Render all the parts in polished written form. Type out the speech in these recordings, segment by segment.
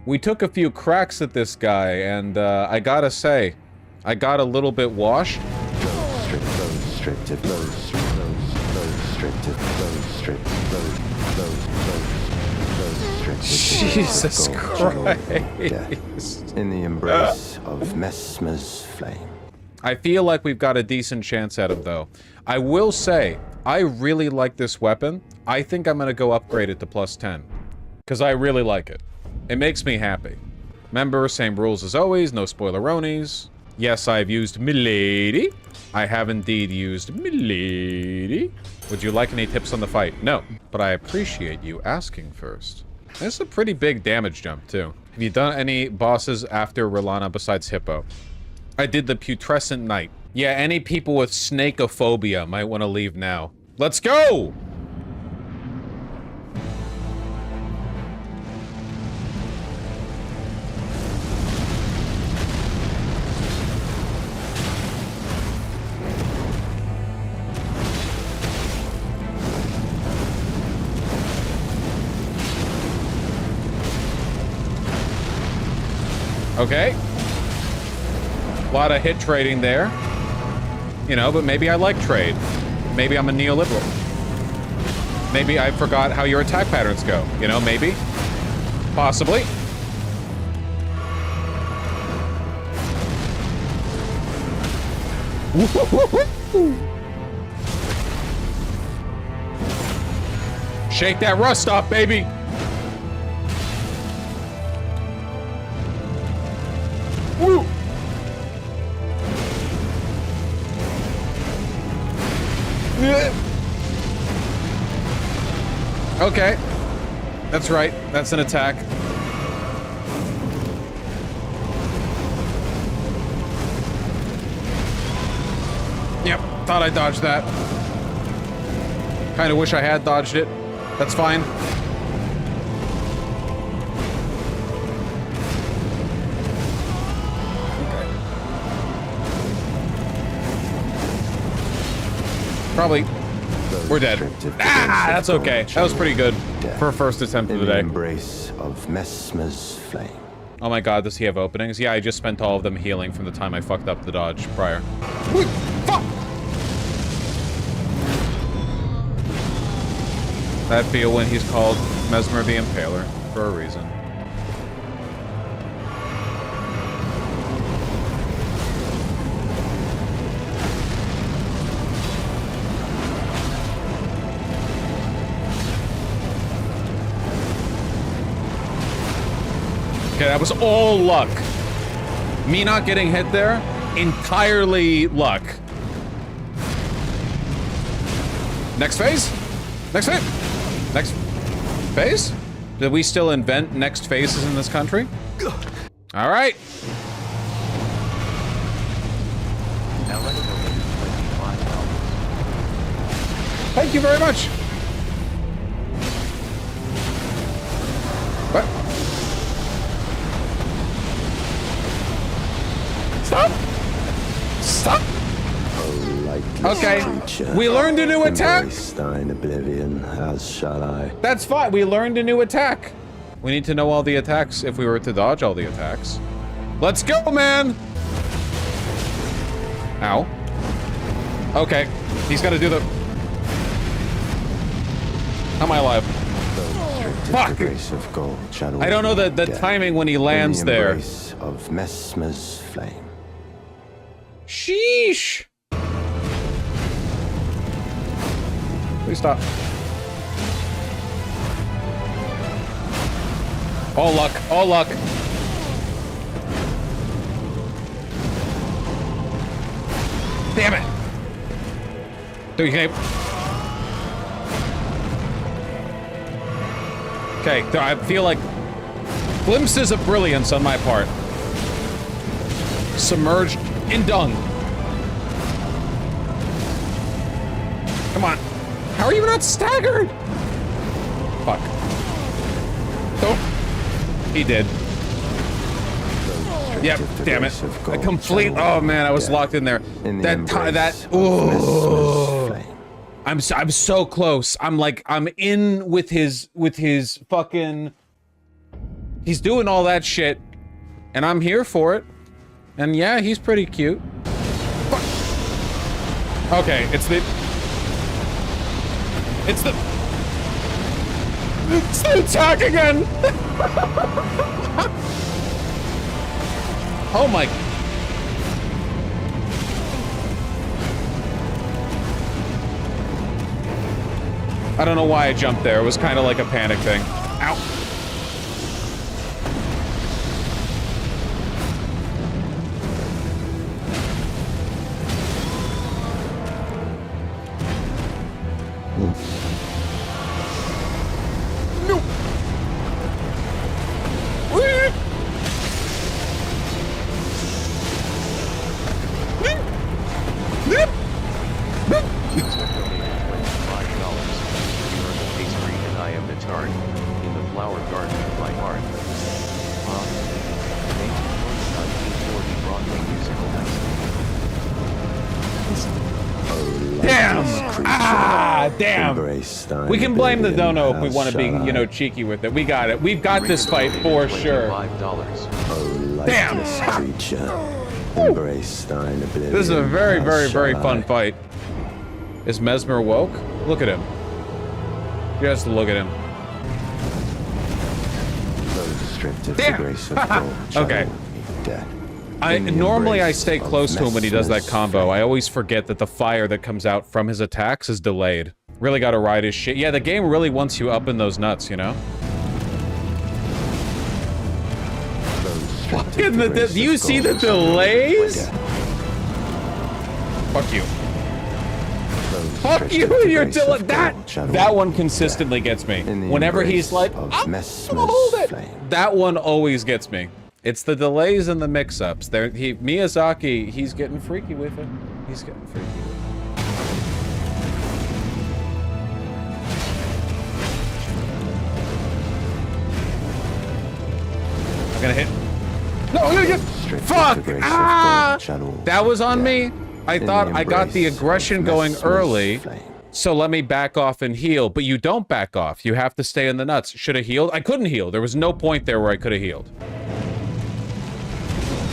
We took a few cracks at this guy, and I gotta say, I got a little bit washed. Jesus Christ. In the embrace of Mesmer's flame. I feel like we've got a decent chance at him, though. I will say, I really like this weapon. I think I'm gonna go upgrade it to +10. Because I really like it. It makes me happy. Remember, same rules as always, no spoileronies. Yes, I've used Milady. I have indeed used Milady. Would you like any tips on the fight? No, but I appreciate you asking first. This is a pretty big damage jump, too. Have you done any bosses after Rilana besides Hippo? I did the Putrescent Knight. Yeah, any people with snakeophobia might want to leave now. Let's go! Okay. A lot of hit trading there. You know, but maybe I like trade. Maybe I'm a neoliberal. Maybe I forgot how your attack patterns go. You know, maybe. Possibly. Shake that rust off, baby! Woo! Okay. That's right. That's an attack. Yep. Thought I dodged that. Kinda wish I had dodged it. That's fine. Probably. We're dead. Ah, that's okay. That was pretty good for a first attempt of the day. Embrace of Mesmer's flame. Oh my god, does he have openings? Yeah, I just spent all of them healing from the time I fucked up the dodge prior. Fuck! That feel when he's called Mesmer the Impaler for a reason. Okay, that was all luck. Me not getting hit there, entirely luck. Next phase? Next phase? Next phase? Did we still invent next phases in this country? All right. Thank you very much. What? Stop! Stop! Okay, we learned a new attack. Oblivion, as shall I. That's fine. We learned a new attack. We need to know all the attacks if we were to dodge all the attacks. Let's go, man! Ow. Okay, he's gonna do the... How am I alive? Fuck! I don't know the timing when he lands there. Of Mesmer's flame. Sheesh! Please stop. All luck, all luck. Damn it! Okay. Okay, I feel like glimpses of brilliance on my part. Submerged in dung. Come on. How are you not staggered? Fuck. Don't. He did. Yep, damn it. A complete. Oh man, I was locked in there. Oh. I'm so close. I'm in with his fucking He's doing all that shit, and I'm here for it. And yeah, he's pretty cute. Fuck. Okay, it's the attack again! Oh my... I don't know why I jumped there. It was kind of like a panic thing. Ow. We can blame the dono if we want to be, you know, cheeky with it. We got it. We've got this fight for sure. Damn! This is a very, very, very fun fight. Is Mesmer woke? Look at him. Just look at him. Damn! Okay. Normally I stay close to him when he does that combo. I always forget that the fire that comes out from his attacks is delayed. Really gotta ride his shit. Yeah, the game really wants you up in those nuts, you know? Fucking do you see the delays? Fuck you. Fuck you and your delay. That one consistently gets me. Whenever he's like, I'm gonna hold it. That one always gets me. It's the delays and the mix-ups. Miyazaki, he's getting freaky with it. He's getting freaky with it. I'm gonna hit. No, I'm gonna get. Fuck! Ah! That was on me. I thought I got the aggression going early, so let me back off and heal. But you don't back off. You have to stay in the nuts. Should have healed. I couldn't heal. There was no point there where I could have healed.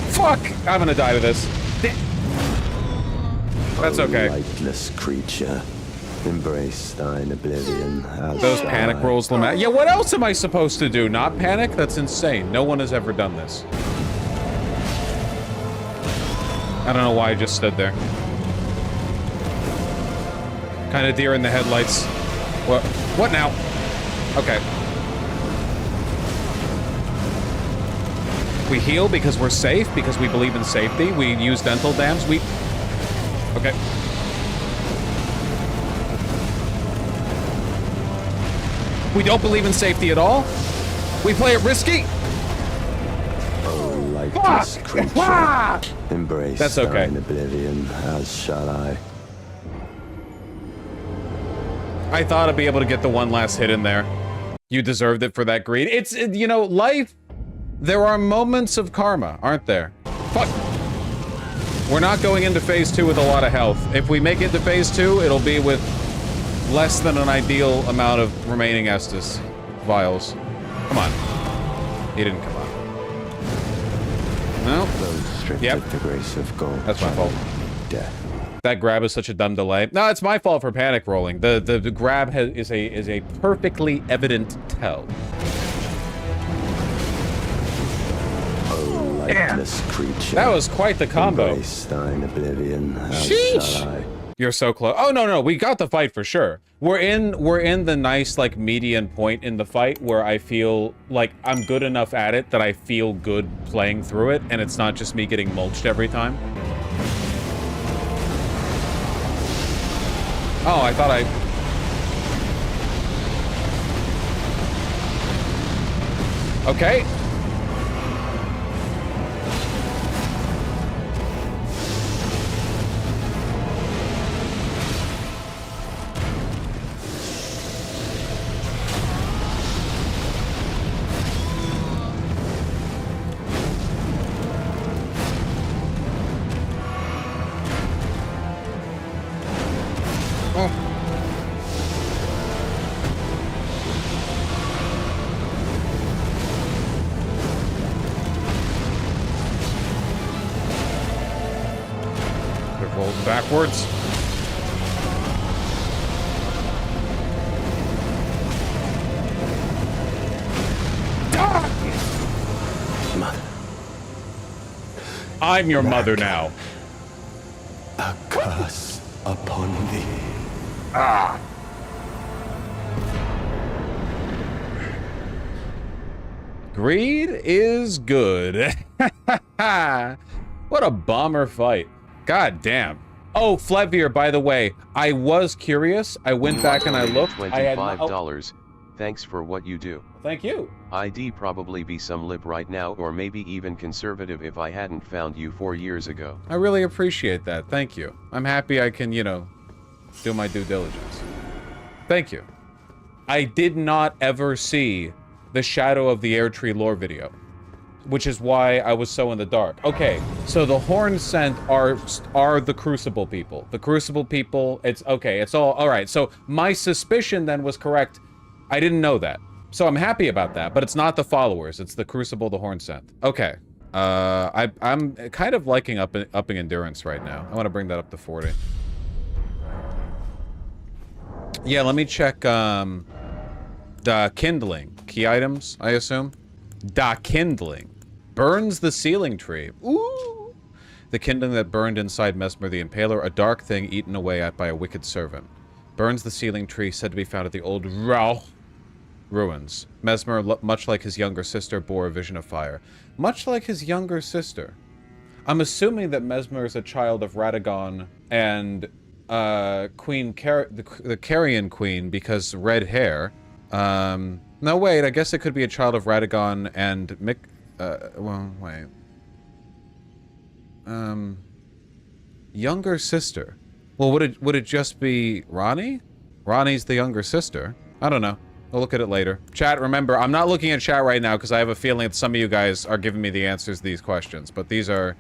Fuck! I'm gonna die to this. That's okay. Lightless creature, embrace thine oblivion. Those panic rolls, Lamar. Yeah, what else am I supposed to do? Not panic? That's insane. No one has ever done this. I don't know why I just stood there. Kind of deer in the headlights. What now? Okay. We heal because we're safe, because we believe in safety. We use dental dams. Okay. We don't believe in safety at all. We play it risky. Oh, lightless creature, embrace that's okay. thine oblivion, as shall I. I thought I'd be able to get the one last hit in there. You deserved it for that greed. It's, you know, life... There are moments of karma, aren't there? Fuck. We're not going into phase 2 with a lot of health. If we make it to phase 2, it'll be with less than an ideal amount of remaining Estus vials. Come on. He didn't come on. No? Yep. The grace of gold. That's my fault. Death. That grab is such a dumb delay. No, it's my fault for panic rolling. The grab is a perfectly evident tell. Creature, that was quite the combo. Thine oblivion, sheesh! You're so close. Oh no, we got the fight for sure. We're in the nice like median point in the fight where I feel like I'm good enough at it that I feel good playing through it, and it's not just me getting mulched every time. Oh, I thought okay. Hold backwards. Mother, I'm your mother now. a curse upon thee. Ah. Greed is good. What a bomber fight. God damn. Oh, Flevier, by the way, I was curious. I went back and I looked. $25. Thanks for what you do. Thank you. I'd probably be some lib right now, or maybe even conservative if I hadn't found you 4 years ago. I really appreciate that. Thank you. I'm happy I can, you know, do my due diligence. Thank you. I did not ever see the Shadow of the Air Tree lore video, which is why I was so in the dark. Okay, so the Horn Scent are the Crucible people. The Crucible people, it's okay, it's all right. So my suspicion then was correct. I didn't know that. So I'm happy about that, but it's not the followers, it's the Crucible, the Horn Scent. Okay. I'm kind of liking upping endurance right now. I want to bring that up to 40. Yeah, let me check the kindling. Key items, I assume. Da kindling. Burns the sealing tree. Ooh! The kindling that burned inside Messmer the Impaler, a dark thing eaten away at by a wicked servant. Burns the sealing tree, said to be found at the old Rauch ruins. Mesmer, much like his younger sister, bore a vision of fire. Much like his younger sister. I'm assuming that Mesmer is a child of Radagon and the Carrion Queen, because red hair. No, wait, I guess it could be a child of Radagon and well, wait. Younger sister. Well, would it just be Ronnie? Ronnie's the younger sister. I don't know. We'll look at it later. Chat, remember, I'm not looking at chat right now because I have a feeling that some of you guys are giving me the answers to these questions, but these are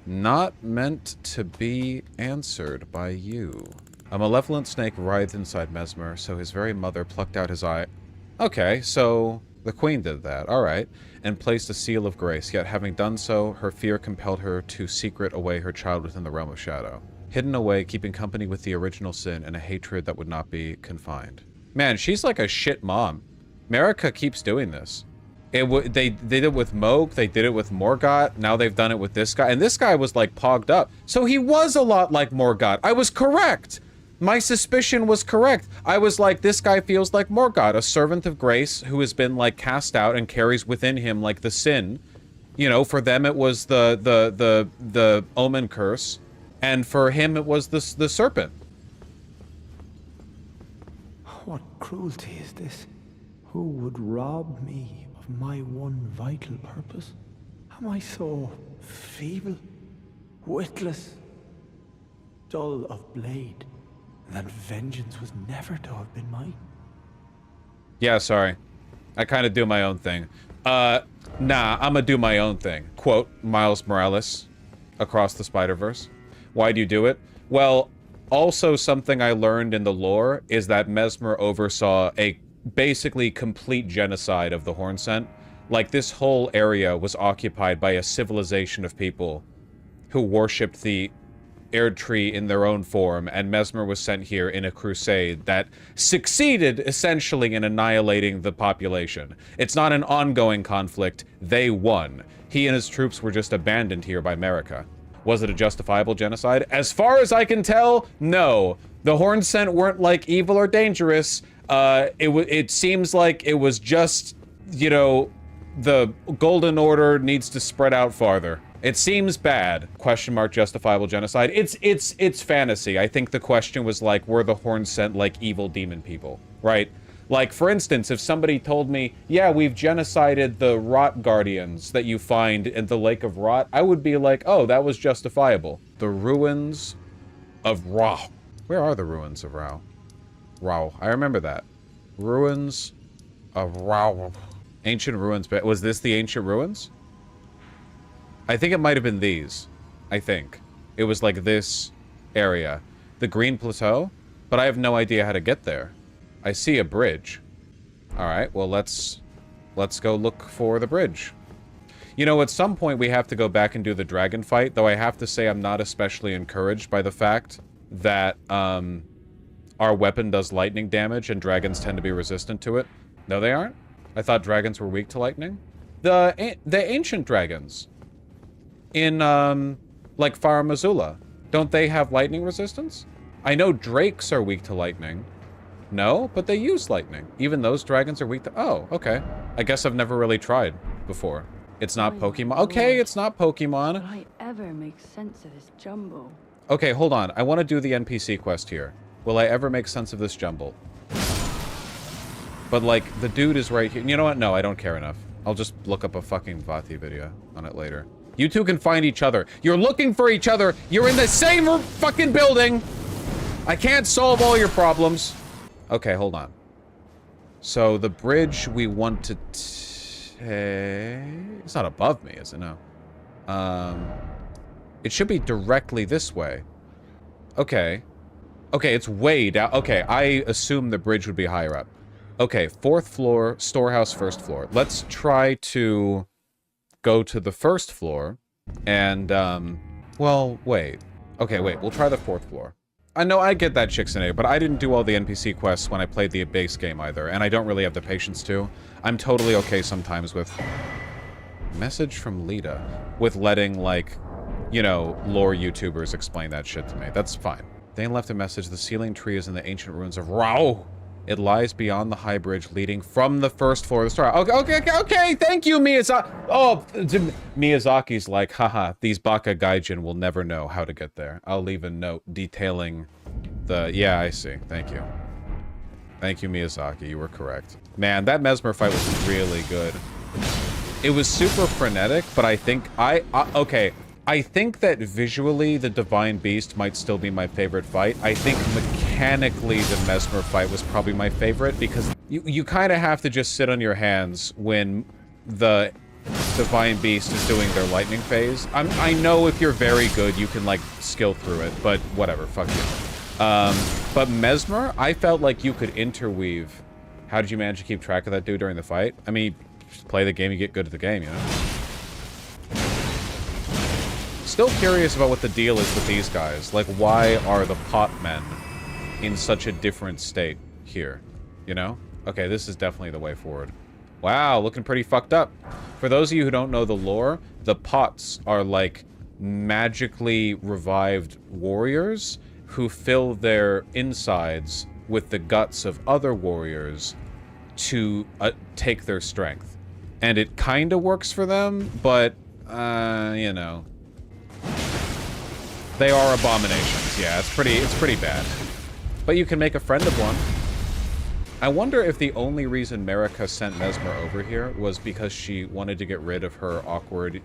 not meant to be answered by you. A malevolent snake writhed inside Mesmer, so his very mother plucked out his eye. Okay, so the queen did that, alright, and placed a seal of grace, yet having done so, her fear compelled her to secret away her child within the realm of shadow. Hidden away, keeping company with the original sin and a hatred that would not be confined. Man, she's like a shit mom. America keeps doing this. They did it with Moog, they did it with Morgott, now they've done it with this guy, and this guy was like pogged up. So he was a lot like Morgott. I was correct! My suspicion was correct. I was like, this guy feels like Morgott, a servant of grace who has been like cast out and carries within him like the sin. You know, for them it was the omen curse, and for him it was the serpent. What cruelty is this? Who would rob me of my one vital purpose? Am I so feeble, witless, dull of blade, that vengeance was never to have been mine? Yeah, sorry. I kind of do my own thing. Nah, I'ma do my own thing. Quote, Miles Morales, across the Spider-Verse. Why do you do it? Well, also something I learned in the lore is that Mesmer oversaw a basically complete genocide of the Horn Scent. Like, this whole area was occupied by a civilization of people who worshipped the Air Tree in their own form, and Mesmer was sent here in a crusade that succeeded essentially in annihilating the population. It's not an ongoing conflict, they won. He and his troops were just abandoned here by America. Was it a justifiable genocide? As far as I can tell, no. The Horn Scent weren't like evil or dangerous. It seems like it was just, you know, the Golden Order needs to spread out farther. It seems bad. Question mark justifiable genocide. It's fantasy. I think the question was like, were the Horn Scent like evil demon people, right? Like, for instance, if somebody told me, yeah, we've genocided the Rot Guardians that you find in the Lake of Rot, I would be like, oh, that was justifiable. The ruins of Rao. Where are the ruins of Rao? Rao. I remember that. Ruins of Rao. Ancient ruins. Was this the ancient ruins? I think it might have been these. I think. It was like this area. The Green Plateau? But I have no idea how to get there. I see a bridge. Alright, well let's go look for the bridge. You know, at some point we have to go back and do the dragon fight, though I have to say I'm not especially encouraged by the fact that, our weapon does lightning damage and dragons tend to be resistant to it. No, they aren't? I thought dragons were weak to lightning. The ancient dragons in, like Far Missoula, don't they have lightning resistance? I know drakes are weak to lightning. No, but they use lightning. Even those dragons are weak to... Oh, okay. I guess I've never really tried before. It's not Pokemon. Okay, it's not Pokemon. Will I ever make sense of this jumble? Okay, hold on. I want to do the NPC quest here. Will I ever make sense of this jumble? But, like, the dude is right here. You know what? No, I don't care enough. I'll just look up a fucking Vati video on it later. You two can find each other. You're looking for each other. You're in the same fucking building. I can't solve all your problems. Okay, hold on. So, the bridge we want to take... It's not above me, is it? No. It should be directly this way. Okay. Okay, it's way down. Okay, I assume the bridge would be higher up. Okay, 4th floor, storehouse, 1st floor. Let's try to go to the 1st floor and, well, wait. Okay, wait, we'll try the 4th floor. I know I get that, Chixinay, but I didn't do all the NPC quests when I played the base game either, and I don't really have the patience to. I'm totally okay sometimes with... Message from Lita. With letting, like, you know, lore YouTubers explain that shit to me. That's fine. They left a message. The sealing tree is in the ancient ruins of Rao. It lies beyond the high bridge leading from the 1st floor of the store. Okay, thank you, Miyazaki. Oh, Miyazaki's like, haha, these Baka Gaijin will never know how to get there. I'll leave a note detailing the... Yeah, I see. Thank you. Thank you, Miyazaki. You were correct. Man, that Mesmer fight was really good. It was super frenetic, but I think... okay. I think that visually, the Divine Beast might still be my favorite fight. I think mechanically, the Mesmer fight was probably my favorite, because you kind of have to just sit on your hands when the Divine Beast is doing their lightning phase. I know if you're very good, you can, like, skill through it, but whatever, fuck you. But Mesmer, I felt like you could interweave. How did you manage to keep track of that dude during the fight? I mean, just play the game, you get good at the game, you know? Still curious about what the deal is with these guys. Like, why are the pot men in such a different state here? You know? Okay, this is definitely the way forward. Wow, looking pretty fucked up. For those of you who don't know the lore, the pots are like magically revived warriors who fill their insides with the guts of other warriors to take their strength. And it kind of works for them, but, you know... They are abominations. Yeah, it's pretty bad. But you can make a friend of one. I wonder if the only reason Marika sent Mesmer over here was because she wanted to get rid of her awkward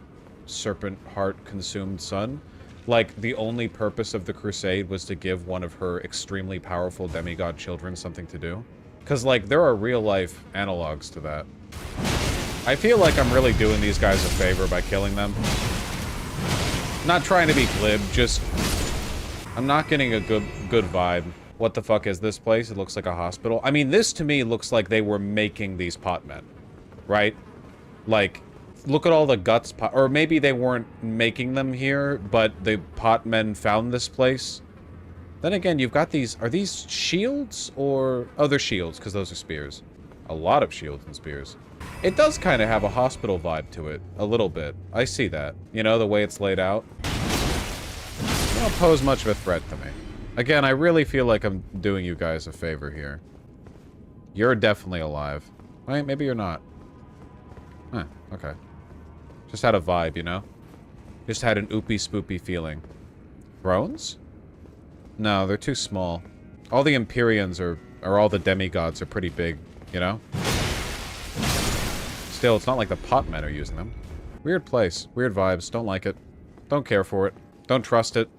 serpent heart-consumed son. Like, the only purpose of the crusade was to give one of her extremely powerful demigod children something to do. Because, like, there are real-life analogs to that. I feel like I'm really doing these guys a favor by killing them. Not trying to be glib, just... I'm not getting a good vibe. What the fuck is this place? It looks like a hospital. I mean, this to me looks like they were making these pot men. Right? Like, look at all the guts or maybe they weren't making them here, but the pot men found this place. Then again, you've got these... Are these shields or... Oh, they're shields, because those are spears. A lot of shields and spears. It does kind of have a hospital vibe to it. A little bit. I see that. You know, the way it's laid out. They don't pose much of a threat to me. Again, I really feel like I'm doing you guys a favor here. You're definitely alive. Wait, maybe you're not. Huh, okay. Just had a vibe, you know? Just had an oopy-spoopy feeling. Thrones? No, they're too small. All the Empyreans or all the demigods are pretty big, you know? Still, it's not like the pot men are using them. Weird place. Weird vibes. Don't like it. Don't care for it. Don't trust it.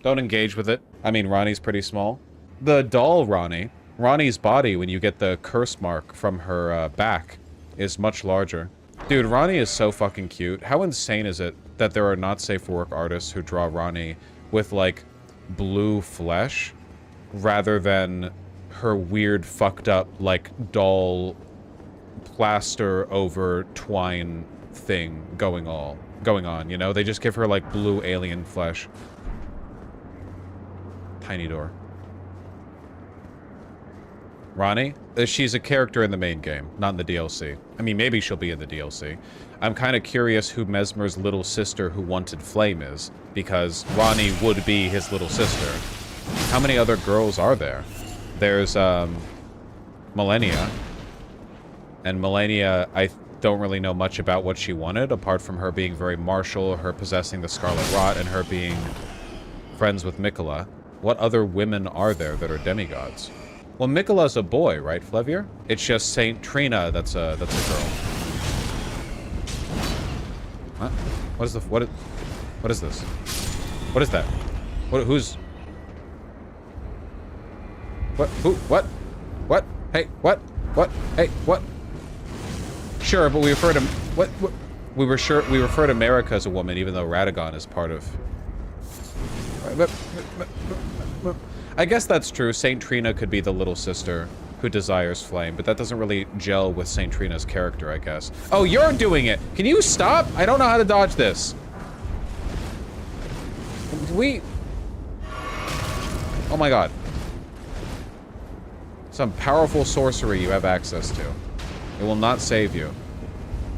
Don't engage with it. I mean, Ronnie's pretty small. The doll Ronnie, Ronnie's body, when you get the curse mark from her back, is much larger. Dude, Ronnie is so fucking cute. How insane is it that there are not safe for work artists who draw Ronnie with, like, blue flesh rather than her weird, fucked up, like, doll plaster over twine thing going on, you know? They just give her, like, blue alien flesh. Tiny door. Ronnie? She's a character in the main game, not in the DLC. I mean, maybe she'll be in the DLC. I'm kind of curious who Mesmer's little sister who wanted Flame is, because Ronnie would be his little sister. How many other girls are there? There's, Millennia. And Millennia, I don't really know much about what she wanted, apart from her being very martial, her possessing the Scarlet Rot, and her being friends with Mikola. What other women are there that are demigods? Well, Mikola's a boy, right, Flevier? It's just Saint Trina that's a girl. What? What is this? What is that? Who's... What? Who? What? What? Hey, what? What? Hey, what? Sure, but we refer to... What? We refer to America as a woman, even though Radagon is part of... I guess that's true. Saint Trina could be the little sister who desires flame, but that doesn't really gel with Saint Trina's character, I guess. Oh, you're doing it! Can you stop? I don't know how to dodge this. Oh my god. Some powerful sorcery you have access to. It will not save you.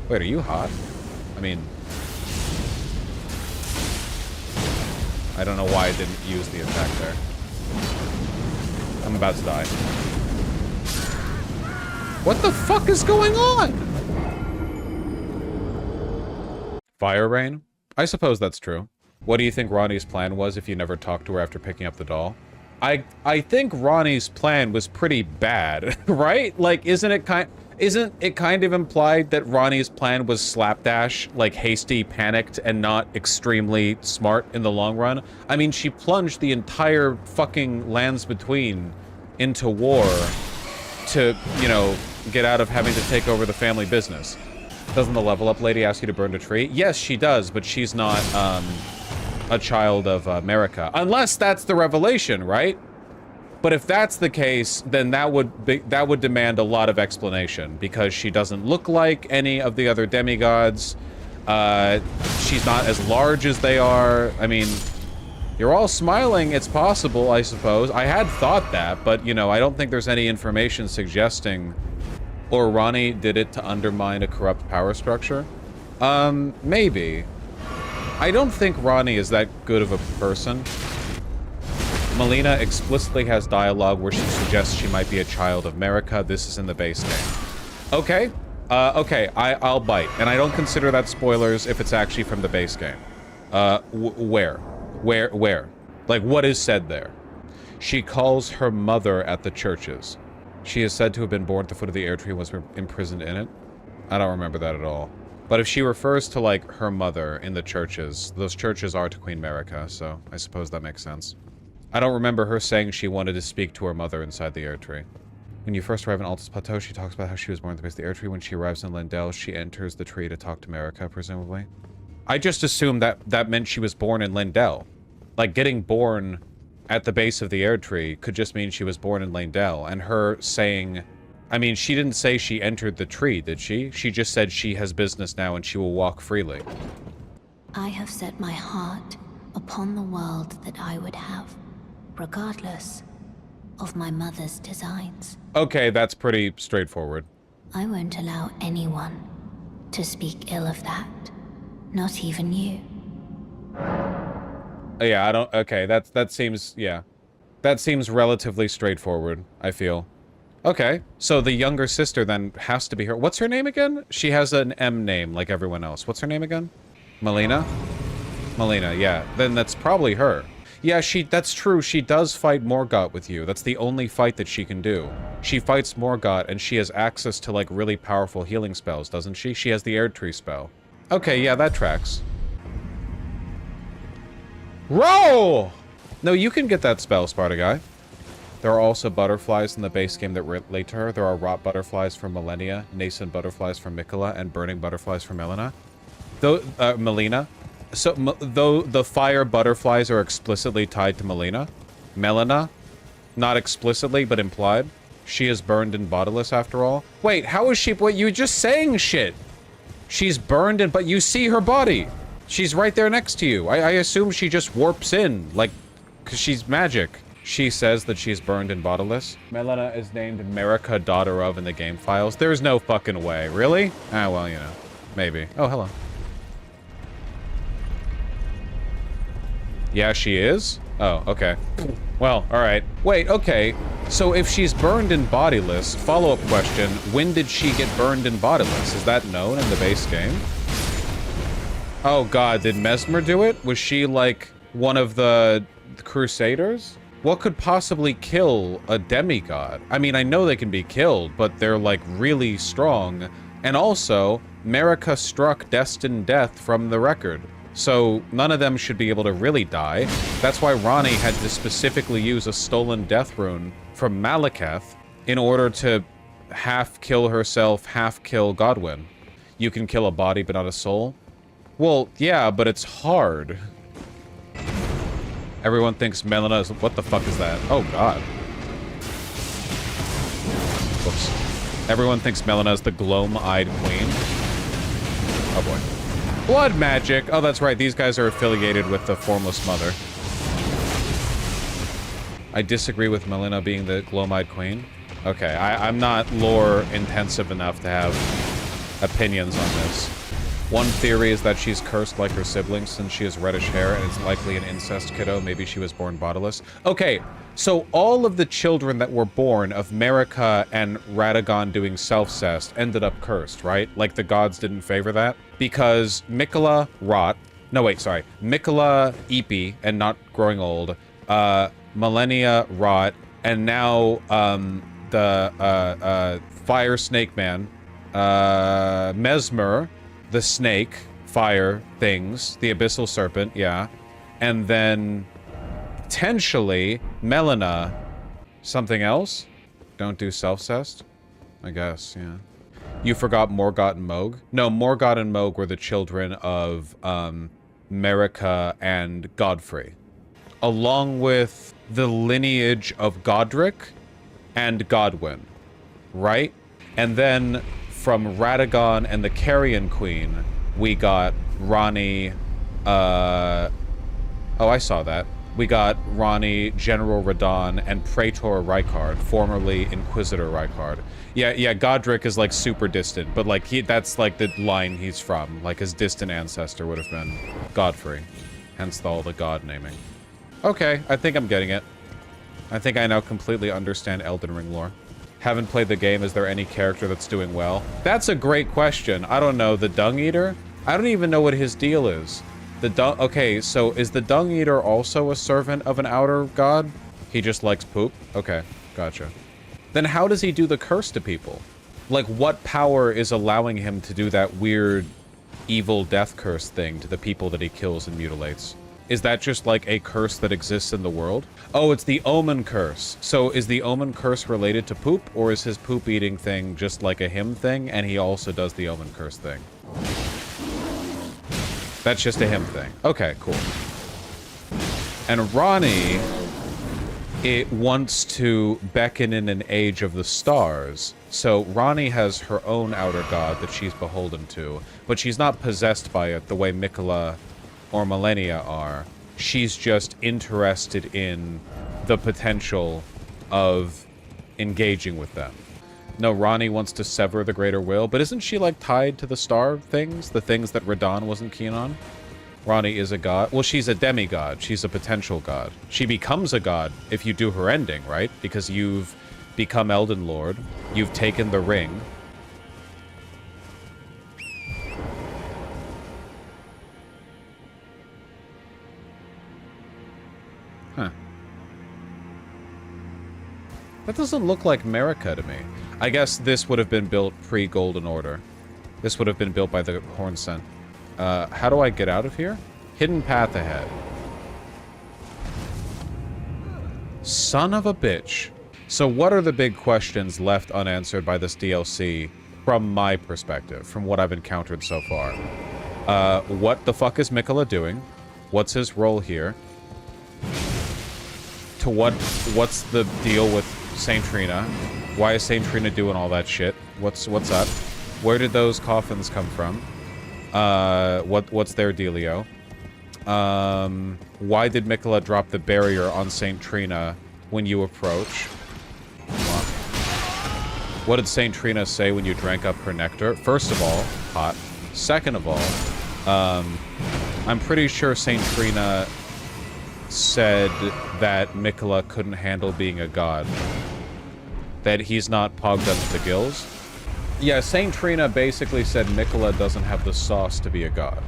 Wait, are you hot? I mean... I don't know why I didn't use the attack there. I'm about to die. What the fuck is going on? Fire rain? I suppose that's true. What do you think Ronnie's plan was if you never talked to her after picking up the doll? I think Ronnie's plan was pretty bad, right? Like, isn't it kind of implied that Ronnie's plan was slapdash, like hasty, panicked, and not extremely smart in the long run? I mean, she plunged the entire fucking lands between into war to, you know, get out of having to take over the family business. Doesn't the level up lady ask you to burn a tree? Yes, she does, but she's not, a child of America. Unless that's the revelation, right? But if that's the case, then that would demand a lot of explanation, because she doesn't look like any of the other demigods. She's not as large as they are. I mean, you're all smiling. It's possible, I suppose. I had thought that, but, you know, I don't think there's any information suggesting... Or Ronnie did it to undermine a corrupt power structure? Maybe. I don't think Ronnie is that good of a person. Melina explicitly has dialogue where she suggests she might be a child of America. This is in the base game. Okay. Okay, I'll bite. And I don't consider that spoilers if it's actually from the base game. Where? Like, what is said there? She calls her mother at the churches. She is said to have been born at the foot of the air tree and was imprisoned in it. I don't remember that at all. But if she refers to, like, her mother in the churches, those churches are to Queen America, so I suppose that makes sense. I don't remember her saying she wanted to speak to her mother inside the air tree. When you first arrive in Altus Plateau, she talks about how she was born at the base of the air tree. When she arrives in Lindell, she enters the tree to talk to America, presumably. I just assumed that meant she was born in Lindell. Like, getting born at the base of the air tree could just mean she was born in Lindell, and her saying... I mean, she didn't say she entered the tree, did she? She just said she has business now and she will walk freely. I have set my heart upon the world that I would have, regardless of my mother's designs. Okay, that's pretty straightforward. I won't allow anyone to speak ill of that. Not even you. Yeah, I don't... Okay, that seems... Yeah. That seems relatively straightforward, I feel. Okay, so the younger sister then has to be her. What's her name again? She has an M name like everyone else. What's her name again? Melina? Melina, yeah. Then that's probably her. Yeah, that's true. She does fight Morgott with you. That's the only fight that she can do. She fights Morgott and she has access to, like, really powerful healing spells, doesn't she? She has the air tree spell. Okay, yeah, that tracks. Roll! No, you can get that spell, Sparta guy. There are also butterflies in the base game that relate to her. There are rot butterflies from Millennia, nascent butterflies from Mikola, and burning butterflies from Melina. Melina. So, though the fire butterflies are explicitly tied to Melina, not explicitly, but implied. She is burned and bodiless after all. Wait, how is she... Wait, you were just saying shit! She's burned in, but you see her body. She's right there next to you. I assume she just warps in, like, because she's magic. She says that she's burned and bodiless. Melina is named America, daughter of in the game files. There's no fucking way. Really? Ah, well, you know. Maybe. Oh, hello. Yeah, she is? Oh, okay. Well, alright. Wait, okay. So if she's burned and bodiless, follow-up question, when did she get burned and bodiless? Is that known in the base game? Oh god, did Mesmer do it? Was she, like, one of the Crusaders? What could possibly kill a demigod? I mean, I know they can be killed, but they're, like, really strong. And also, Marika struck destined death from the record. So, none of them should be able to really die. That's why Ronnie had to specifically use a stolen death rune from Malekith in order to half kill herself, half kill Godwyn. You can kill a body but not a soul? Well, yeah, but it's hard. Everyone thinks Melina is... What the fuck is that? Oh, God. Whoops. Everyone thinks Melina is the gloam-eyed queen. Oh, boy. Blood magic. Oh, that's right. These guys are affiliated with the Formless Mother. I disagree with Melina being the gloam-eyed queen. Okay, I'm not lore-intensive enough to have opinions on this. One theory is that she's cursed like her siblings since she has reddish hair and it's likely an incest kiddo. Maybe she was born bodiless. Okay, so all of the children that were born of Marika and Radagon doing Selfcest ended up cursed, right? Like the gods didn't favor that? Because Mikola rot. No, wait, sorry. Mikola Epi and not growing old. Millennia rot. And now the Fire Snake Man. Mesmer. The snake, fire things, the abyssal serpent, yeah. And then, potentially, Melina. Something else? Don't do Selfcest? I guess, yeah. You forgot Morgott and Moog? No, Morgott and Moog were the children of, Marika and Godfrey. Along with the lineage of Godric and Godwyn, right? And then... from Radagon and the Carrion Queen, we got Ronnie, oh, I saw that. We got Ronnie, General Radon, and Praetor Rykard, formerly Inquisitor Rykard. Yeah, Godric is, like, super distant, but, like, that's, like, the line he's from. Like, his distant ancestor would have been Godfrey. Hence all the god naming. Okay, I think I'm getting it. I think I now completely understand Elden Ring lore. Haven't played the game. Is there any character that's doing well? That's a great question. I don't know. The Dung Eater? I don't even know what his deal is. Okay, so is the Dung Eater also a servant of an outer god? He just likes poop? Okay, gotcha. Then how does he do the curse to people? Like, what power is allowing him to do that weird, evil death curse thing to the people that he kills and mutilates? Is that just, like, a curse that exists in the world? Oh, it's the Omen Curse. So is the Omen Curse related to poop, or is his poop-eating thing just like a him thing, and he also does the Omen Curse thing? That's just a him thing. Okay, cool. And Ronnie, it wants to beckon in an age of the stars. So Ronnie has her own outer god that she's beholden to, but she's not possessed by it the way Mikola or Millennia are. She's just interested in the potential of engaging with them. No, Ronnie wants to sever the greater will, but isn't she, like, tied to the star things? The things that Radon wasn't keen on? Ronnie is a god. Well, she's a demigod. She's a potential god. She becomes a god if you do her ending, right? Because you've become Elden Lord. You've taken the ring. Huh. That doesn't look like Marika to me. I guess this would have been built pre-Golden Order. This would have been built by the Horn Scent. How do I get out of here? Hidden path ahead. Son of a bitch. So what are the big questions left unanswered by this DLC from my perspective, from what I've encountered so far? What the fuck is Mikola doing? What's his role here? What's the deal with Saint Trina? Why is Saint Trina doing all that shit? What's up? Where did those coffins come from? What's their dealio? Why did Mikola drop the barrier on St. Trina when you approach? What did St. Trina say when you drank up her nectar? First of all, hot. Second of all, I'm pretty sure St. Trina said that Mikola couldn't handle being a god. That he's not pogged up to the gills. Yeah, St. Trina basically said Mikola doesn't have the sauce to be a god.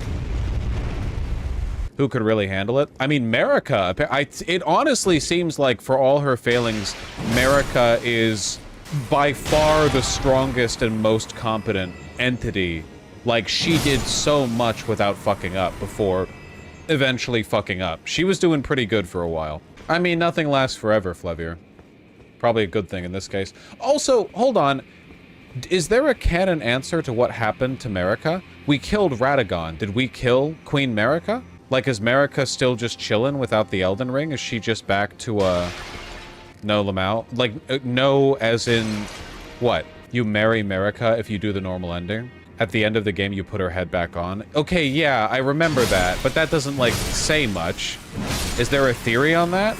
Who could really handle it? I mean, Marika, it honestly seems like for all her failings, Marika is by far the strongest and most competent entity. Like, she did so much without fucking up before eventually fucking up. She was doing pretty good for a while. I mean, nothing lasts forever, Flevier. Probably a good thing in this case. Also, hold on. Is there a canon answer to what happened to Marika? We killed Radagon. Did we kill Queen Marika? Like, is Marika still just chilling without the Elden Ring? Is she just back to, no Lamau? Like, no as in, what? You marry Marika if you do the normal ending? At the end of the game, you put her head back on? Okay, yeah, I remember that, but that doesn't, like, say much. Is there a theory on that?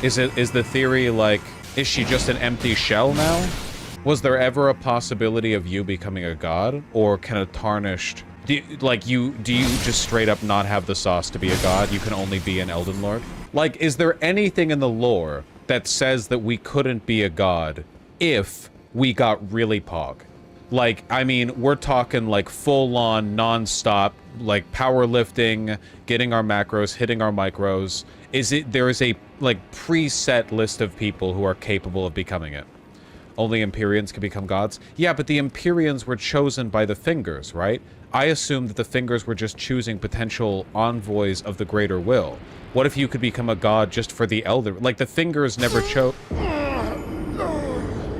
Is the theory, like, is she just an empty shell now? Was there ever a possibility of you becoming a god? Or can a tarnished... Do you just straight up not have the sauce to be a god? You can only be an Elden Lord? Like, is there anything in the lore that says that we couldn't be a god if we got really pog? Like, I mean, we're talking, like, full-on, non-stop, like, powerlifting, getting our macros, hitting our micros. There is a, like, preset list of people who are capable of becoming it. Only Empyreans can become gods? Yeah, but the Empyreans were chosen by the Fingers, right? I assumed that the Fingers were just choosing potential envoys of the greater will. What if you could become a god just for the Elder? Like, the Fingers never chose...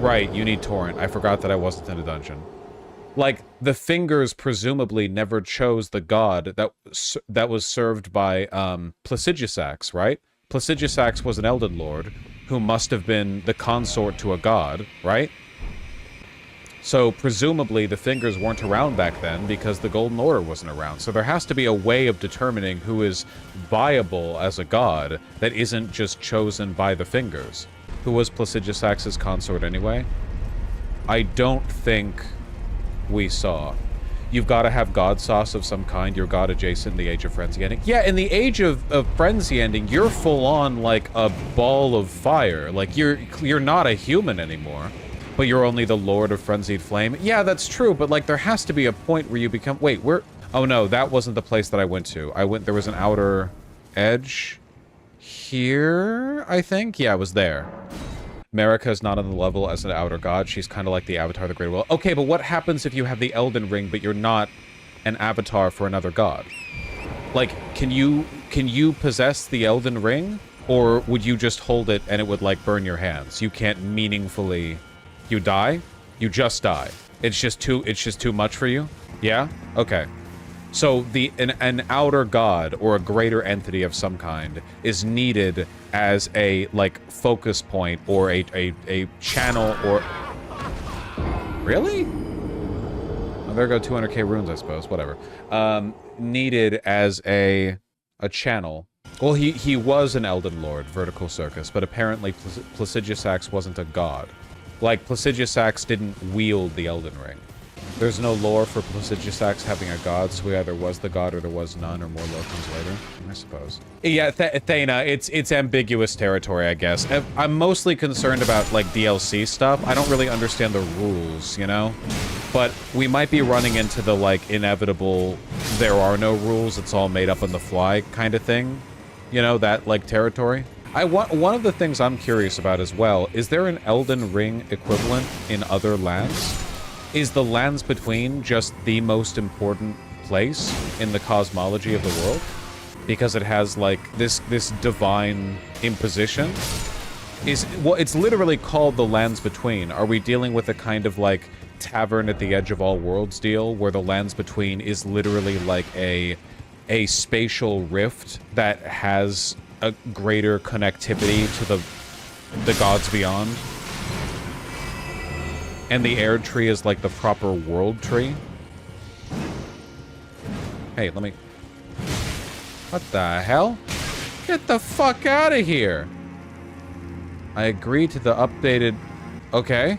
Right, you need Torrent. I forgot that I wasn't in a dungeon. Like, the Fingers presumably never chose the god that was served by, Placidusax, right? Placidusax was an Elden Lord who must have been the consort to a god, right? So, presumably, the Fingers weren't around back then because the Golden Order wasn't around. So there has to be a way of determining who is viable as a god that isn't just chosen by the Fingers. Who was Placidusax's consort anyway? I don't think we saw. You've got to have god sauce of some kind. You're god adjacent in the Age of Frenzy ending. Yeah, in the Age of Frenzy ending, you're full on like a ball of fire. Like, you're not a human anymore. But you're only the Lord of Frenzied Flame. Yeah, that's true, but, like, there has to be a point where you become... Wait, where... Oh, no, that wasn't the place that I went to. There was an outer edge here, I think? Yeah, it was there. Marika is not on the level as an outer god. She's kind of like the Avatar of the Great Will. Okay, but what happens if you have the Elden Ring, but you're not an avatar for another god? Like, can you possess the Elden Ring? Or would you just hold it and it would, like, burn your hands? You can't meaningfully... You die? You just die. It's just too much for you? Yeah? Okay. So an outer god or a greater entity of some kind is needed as a, like, focus point or a channel or... Really? Oh, there go 200k runes, I suppose. Whatever. Needed as a channel. Well, he was an Elden Lord, Vertical Circus, but apparently Placidusax wasn't a god. Like, Placidusax didn't wield the Elden Ring. There's no lore for Placidusax having a god, so he either was the god or there was none, or more lore comes later, I suppose. Yeah, Thana, it's ambiguous territory, I guess. I'm mostly concerned about, like, DLC stuff. I don't really understand the rules, you know? But we might be running into the, like, inevitable, there are no rules, it's all made up on the fly kind of thing. You know, that, like, territory. One of the things I'm curious about as well, is there an Elden Ring equivalent in other lands? Is the Lands Between just the most important place in the cosmology of the world? Because it has, like, this divine imposition? Well, it's literally called the Lands Between. Are we dealing with a kind of, like, Tavern at the Edge of All Worlds deal, where the Lands Between is literally like a spatial rift that has a greater connectivity to the gods beyond? And the Air Tree is like the proper world tree? Hey, let me... What the hell? Get the fuck out of here! I agree to the updated... Okay.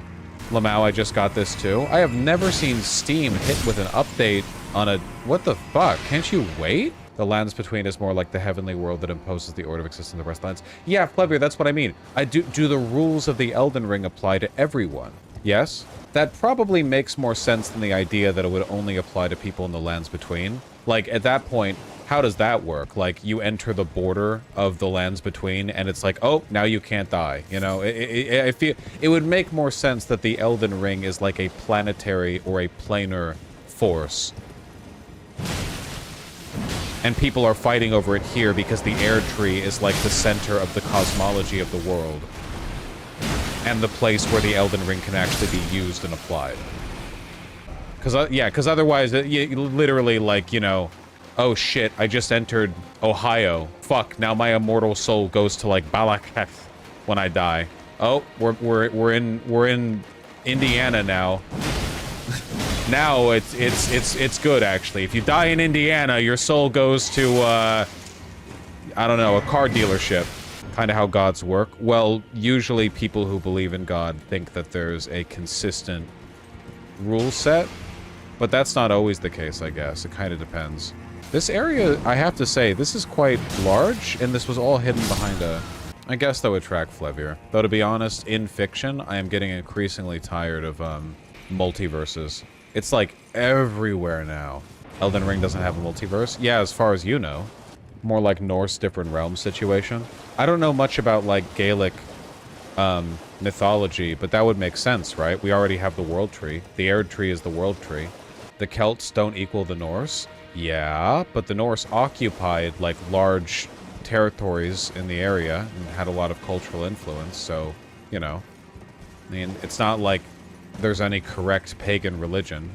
Lamau, I just got this too. I have never seen Steam hit with an update on a... What the fuck? Can't you wait? The lands between is more like the heavenly world that imposes the order of existence of the rest of the lands. Yeah, Flevier, that's what I mean. Do the rules of the Elden Ring apply to everyone? Yes? That probably makes more sense than the idea that it would only apply to people in the lands between. Like, at that point, how does that work? Like, you enter the border of the lands between, and it's like, oh, now you can't die. You know, I feel it would make more sense that the Elden Ring is like a planetary or a planar force. And people are fighting over it here because the air tree is like the center of the cosmology of the world. And the place where the Elden Ring can actually be used and applied. Because otherwise, you literally, like, you know, oh shit, I just entered Ohio. Fuck, now my immortal soul goes to, like, Balaketh when I die. Oh, we're in Indiana now. Now it's good, actually. If you die in Indiana, your soul goes to, I don't know, a car dealership. Kind of how gods work. Well, usually people who believe in God think that there's a consistent rule set, but that's not always the case, I guess. It kind of depends. This area, I have to say, this is quite large, and this was all hidden behind a... I guess that would track Flevier. Though, to be honest, in fiction, I am getting increasingly tired of, multiverses. It's, like, everywhere now. Elden Ring doesn't have a multiverse? Yeah, as far as you know. More like Norse different realms situation. I don't know much about, like, Gaelic, mythology, but that would make sense, right? We already have the world tree. The Erd tree is the world tree. The Celts don't equal the Norse? Yeah, but the Norse occupied, like, large territories in the area and had a lot of cultural influence, so, you know. I mean, it's not like there's any correct pagan religion.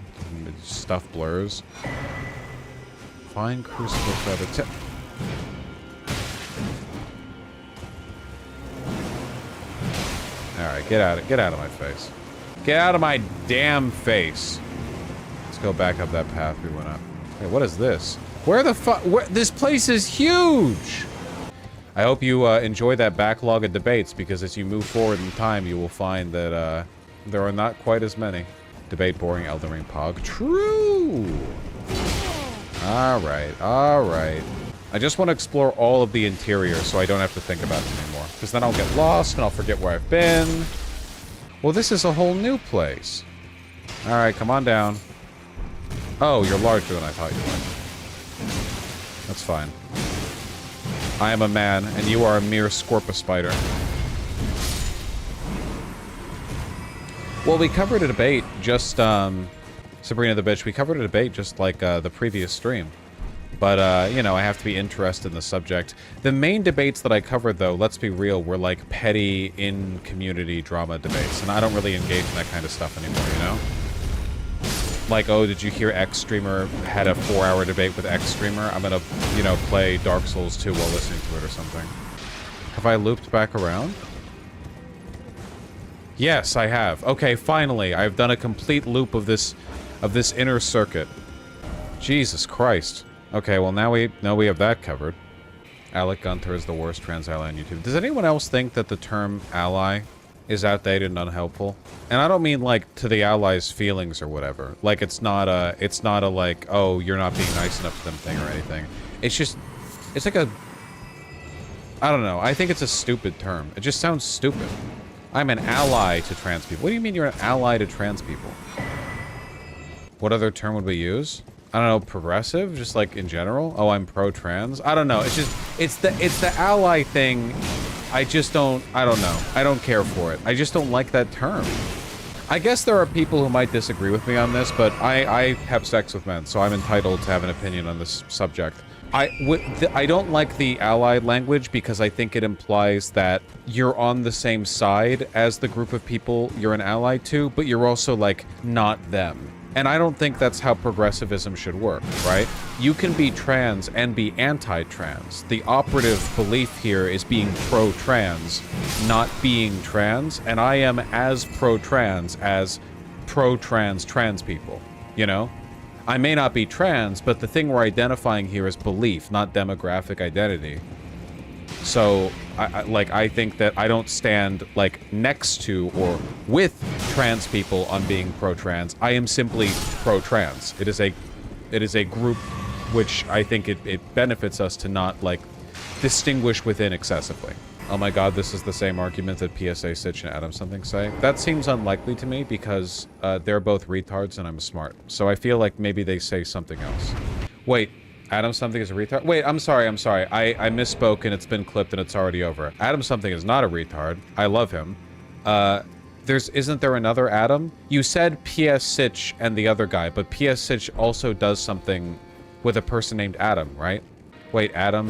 Stuff blurs. Find crucible feather. Alright, get out of my face. Get out of my damn face. Let's go back up that path we went up. Hey, what is this? Where the fuck? This place is huge! I hope you enjoy that backlog of debates, because as you move forward in time, you will find that there are not quite as many. Debate boring, Elden Ring pog. True! Alright. I just want to explore all of the interior so I don't have to think about it anymore. Because then I'll get lost and I'll forget where I've been. Well, this is a whole new place. Alright, come on down. Oh, you're larger than I thought you were. That's fine. I am a man, and you are a mere scorpion spider. Well, we covered a debate just, Sabrina the Bitch, we covered a debate just like the previous stream. But, you know, I have to be interested in the subject. The main debates that I covered, though, let's be real, were like petty in-community drama debates. And I don't really engage in that kind of stuff anymore, you know? Like, oh, did you hear X streamer had a 4-hour debate with X streamer? I'm gonna, you know, play Dark Souls 2 while listening to it or something. Have I looped back around? Yes, I have. Okay, finally, I've done a complete loop of this inner circuit. Jesus Christ. Okay, well now we have that covered. Alec Gunther is the worst trans ally on YouTube. Does anyone else think that the term ally is outdated and unhelpful? And I don't mean like to the allies' feelings or whatever. Like it's not a like, oh, you're not being nice enough to them thing or anything. It's just, it's like a, I don't know. I think it's a stupid term. It just sounds stupid. I'm an ally to trans people. What do you mean you're an ally to trans people? What other term would we use? I don't know, progressive? Just like in general? Oh, I'm pro-trans? I don't know. It's just, it's the ally thing. I don't know. I don't care for it. I just don't like that term. I guess there are people who might disagree with me on this, but I have sex with men, so I'm entitled to have an opinion on this subject. I don't like the allied language because I think it implies that you're on the same side as the group of people you're an ally to, but you're also, like, not them. And I don't think that's how progressivism should work, right? You can be trans and be anti-trans. The operative belief here is being pro-trans, not being trans, and I am as pro-trans as pro-trans trans people, you know? I may not be trans, but the thing we're identifying here is belief, not demographic identity. So, I think that I don't stand, like, next to or with trans people on being pro-trans. I am simply pro-trans. It is a group which I think it benefits us to not, like, distinguish within excessively. Oh my god, this is the same argument that PSA Sitch and Adam Something say. That seems unlikely to me because they're both retards and I'm smart. So I feel like maybe they say something else. Wait. Adam Something is a retard? Wait, I'm sorry. I misspoke and it's been clipped and it's already over. Adam Something is not a retard. I love him. Isn't there another Adam? You said PS Sitch and the other guy, but PS Sitch also does something with a person named Adam, right? Wait, Adam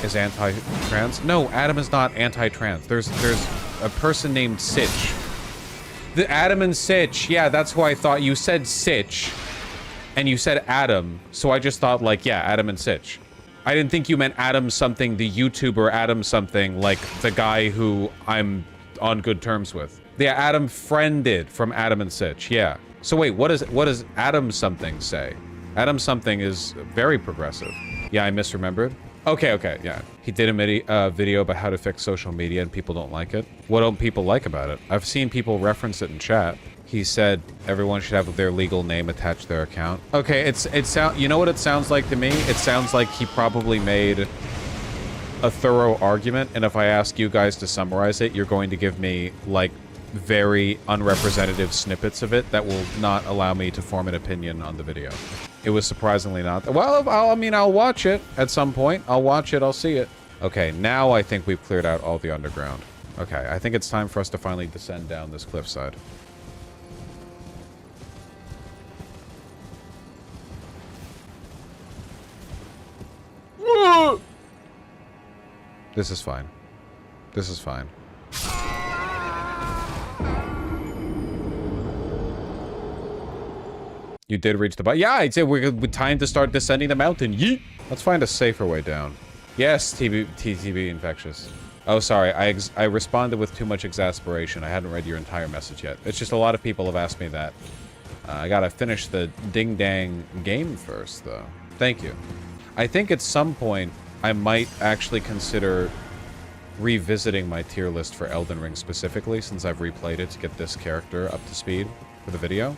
is anti-trans? No, Adam is not anti-trans. There's a person named Sitch. The Adam and Sitch, yeah, that's who I thought. You said Sitch. And you said Adam, so I just thought, like, yeah, Adam and Sitch. I didn't think you meant Adam Something, the YouTuber Adam Something, like the guy who I'm on good terms with. Yeah, Adam friended from Adam and Sitch, yeah. So wait, what does Adam Something say? Adam Something is very progressive. Yeah, I misremembered. Okay, yeah. He did a video about how to fix social media and people don't like it. What don't people like about it? I've seen people reference it in chat. He said everyone should have their legal name attached to their account. Okay, you know what it sounds like to me? It sounds like he probably made a thorough argument, and if I ask you guys to summarize it, you're going to give me, like, very unrepresentative snippets of it that will not allow me to form an opinion on the video. It was surprisingly not. Well, I'll watch it at some point. I'll watch it, I'll see it. Okay, now I think we've cleared out all the underground. Okay, I think it's time for us to finally descend down this cliffside. This is fine. This is fine. You did reach the bottom. Yeah, I'd say we're time to start descending the mountain. Yeet! Let's find a safer way down. Yes, TTB infectious. Oh, sorry. I responded with too much exasperation. I hadn't read your entire message yet. It's just a lot of people have asked me that. I gotta finish the ding-dang game first, though. Thank you. I think at some point, I might actually consider revisiting my tier list for Elden Ring specifically, since I've replayed it to get this character up to speed for the video.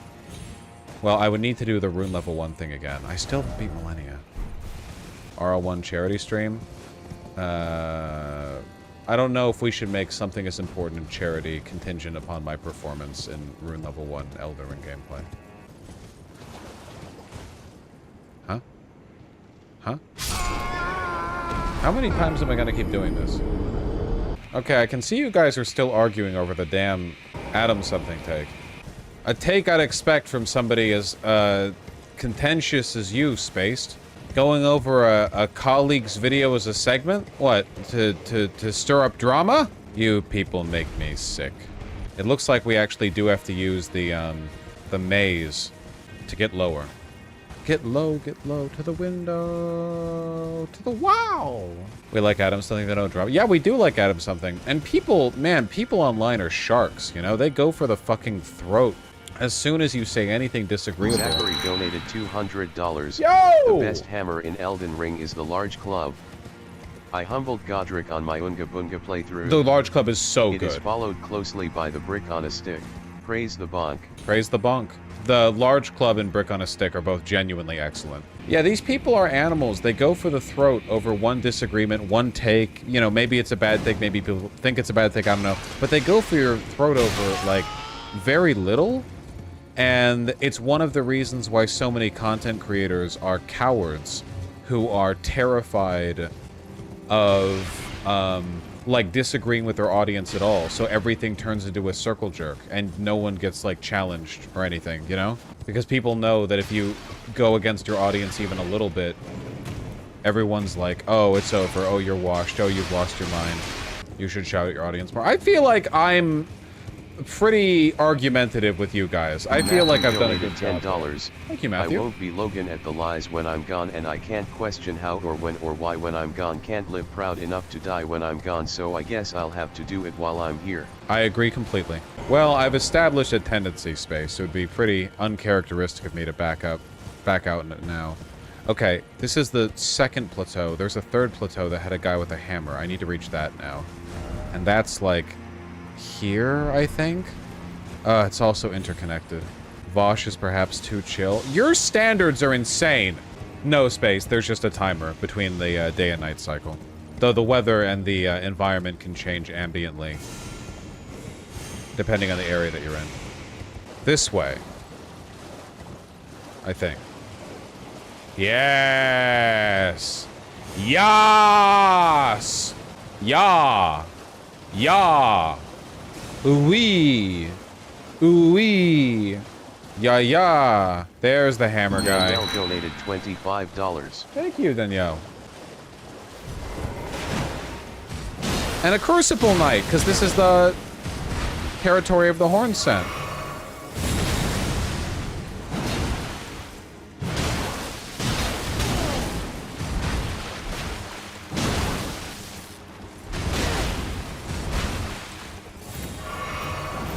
Well, I would need to do the rune level 1 thing again. I still beat Millennia. RL1 charity stream. I don't know if we should make something as important in charity contingent upon my performance in rune level 1 Elden Ring gameplay. Huh? Huh? How many times am I gonna keep doing this? Okay, I can see you guys are still arguing over the damn Adam Something take. A take I'd expect from somebody as contentious as you, Spaced. Going over a colleague's video as a segment? What, to stir up drama? You people make me sick. It looks like we actually do have to use the maze to get lower. Get low to the window, to the wow. We like Adam Something, they don't drop. Yeah, we do like Adam Something. And people, man, people online are sharks, you know? They go for the fucking throat as soon as you say anything disagreeable. Zachary donated $200. Yo! The best hammer in Elden Ring is the large club. I humbled Godric on my Unga Bunga playthrough. The large club is so good. It is followed closely by the brick on a stick. Praise the bonk. Praise the bonk. The large club and brick on a stick are both genuinely excellent. Yeah, these people are animals. They go for the throat over one disagreement, one take. You know, maybe it's a bad take, maybe people think it's a bad take, I don't know. But they go for your throat over, like, very little. And it's one of the reasons why so many content creators are cowards who are terrified of, like, disagreeing with their audience at all. So everything turns into a circle jerk and no one gets, like, challenged or anything, you know? Because people know that if you go against your audience even a little bit, everyone's like, oh, it's over. Oh, you're washed. Oh, you've lost your mind. You should shout at your audience more. I feel like I'm pretty argumentative with you guys. I feel like I've done a good job. $10. Thank you, Matthew. I won't be Logan at the lies when I'm gone, and I can't question how or when or why when I'm gone. Can't live proud enough to die when I'm gone, so I guess I'll have to do it while I'm here. I agree completely. Well, I've established a tendency, Space. It would be pretty uncharacteristic of me to back up. back out now. Okay, this is the second plateau. There's a third plateau that had a guy with a hammer. I need to reach that now. And that's, like, here, I think? It's also interconnected. Vaush is perhaps too chill. Your standards are insane! No, Space. There's just a timer between the day and night cycle. Though the weather and the environment can change ambiently, depending on the area that you're in. This way. I think. Yes! Yas! Ya! Ya! Ooh-wee! Ooh-wee! Ya! There's the hammer guy. Danielle donated $25. Thank you, Danielle. And a Crucible Knight, because this is the territory of the Horn Scent.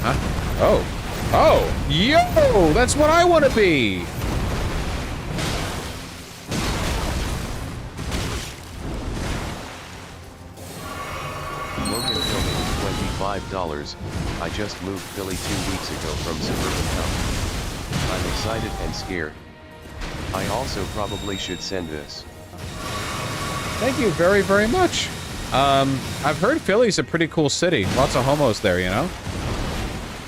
Huh? Oh. Oh! Yo! That's what I want to be! Logan donated $25. I just moved Philly 2 weeks ago from suburban town. I'm excited and scared. I also probably should send this. Thank you very, very much. I've heard Philly's a pretty cool city. Lots of homos there, you know?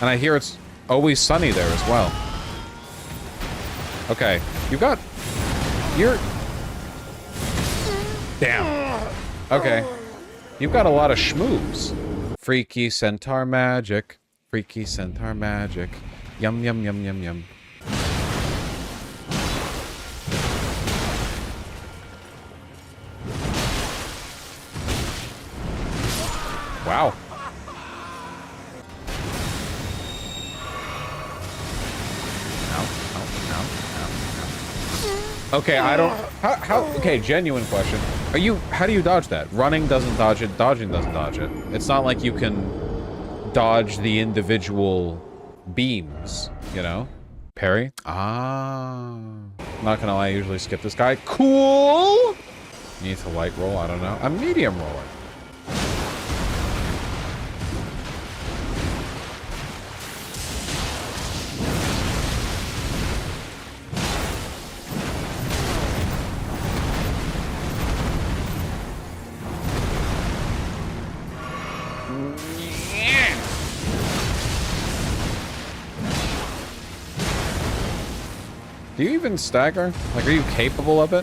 And I hear it's always sunny there as well. Okay, you're... Damn. Okay. You've got a lot of schmoobs. Freaky centaur magic. Freaky centaur magic. Yum, yum, yum, yum, yum. Wow. Okay, I don't... How... Okay, genuine question. How do you dodge that? Running doesn't dodge it, dodging doesn't dodge it. It's not like you can dodge the individual beams, you know? Parry? Ah. Not gonna lie, I usually skip this guy. Cool! You need to light roll, I don't know. I'm medium roller. Do you even stagger? Like, are you capable of it?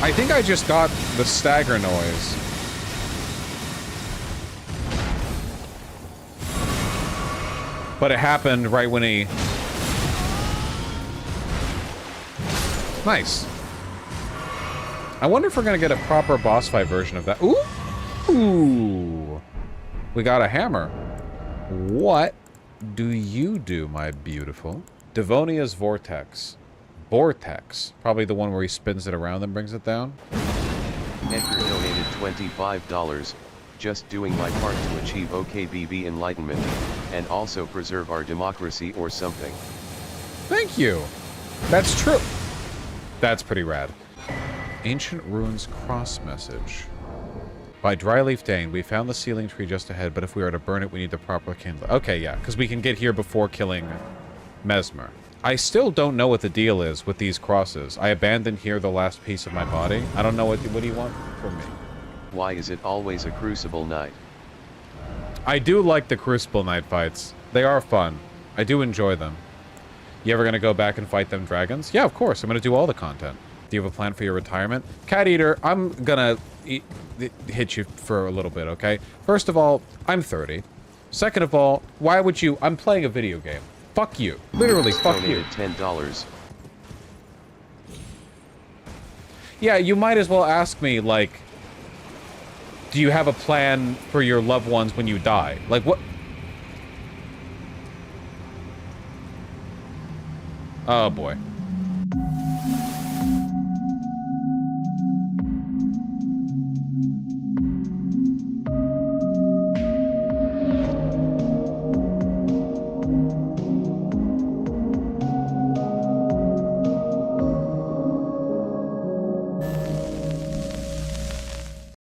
I think I just got the stagger noise. But it happened right when he... Nice. I wonder if we're gonna get a proper boss fight version of that. Ooh! Ooh! We got a hammer. What do you do, my beautiful? Devonia's Vortex. Vortex. Probably the one where he spins it around and brings it down. Edgar donated $25. Just doing my part to achieve OKBB enlightenment, and also preserve our democracy or something. Thank you! That's true. That's pretty rad. Ancient Ruins Cross Message. By Dryleaf Dane, we found the sealing tree just ahead, but if we are to burn it, we need the proper kindle. Okay, yeah, because we can get here before killing Mesmer. I still don't know what the deal is with these crosses. I abandoned here the last piece of my body. I don't know what do you want from me? Why is it always a Crucible Night? I do like the Crucible Night fights. They are fun. I do enjoy them. You ever gonna go back and fight them dragons? Yeah, of course. I'm gonna do all the content. Do you have a plan for your retirement? Cat Eater, I'm gonna hit you for a little bit, okay? First of all, I'm 30. Second of all, why would you... I'm playing a video game. Fuck you. Literally, fuck you. $10. Yeah, you might as well ask me, like... Do you have a plan for your loved ones when you die? Like, what... Oh, boy.